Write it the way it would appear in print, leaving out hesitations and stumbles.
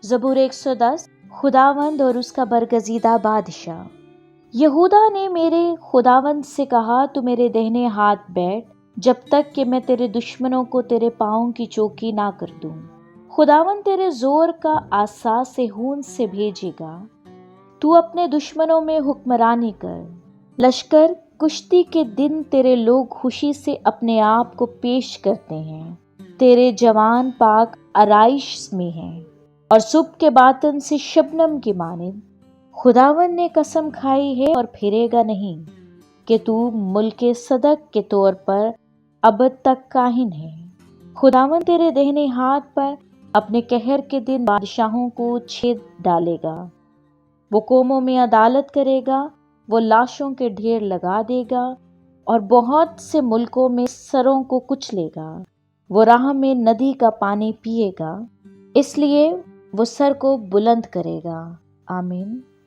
زبور 110۔ خداوند اور اس کا برگزیدہ بادشاہ۔ یہودا نے میرے خداوند سے کہا، تو میرے دہنے ہاتھ بیٹھ، جب تک کہ میں تیرے دشمنوں کو تیرے پاؤں کی چوکی نہ کر دوں۔ خداوند تیرے زور کا عصا صہیون سے بھیجے گا، تو اپنے دشمنوں میں حکمرانی کر۔ لشکر کشتی کے دن تیرے لوگ خوشی سے اپنے آپ کو پیش کرتے ہیں، تیرے جوان پاک آرائش میں ہیں، اور صبح کے باطن سے شبنم کی مانند۔ خداوند نے قسم کھائی ہے اور پھرے گا نہیں، کہ تو ملک صدق کے طور پر ابد تک کائن ہے۔ خداوند تیرے دہنے ہاتھ پر اپنے قہر کے دن بادشاہوں کو چھید ڈالے گا۔ وہ قوموں میں عدالت کرے گا، وہ لاشوں کے ڈھیر لگا دے گا، اور بہت سے ملکوں میں سروں کو کچلے گا۔ وہ راہ میں ندی کا پانی پیے گا، اس لیے وہ سر کو بلند کرے گا۔ آمین۔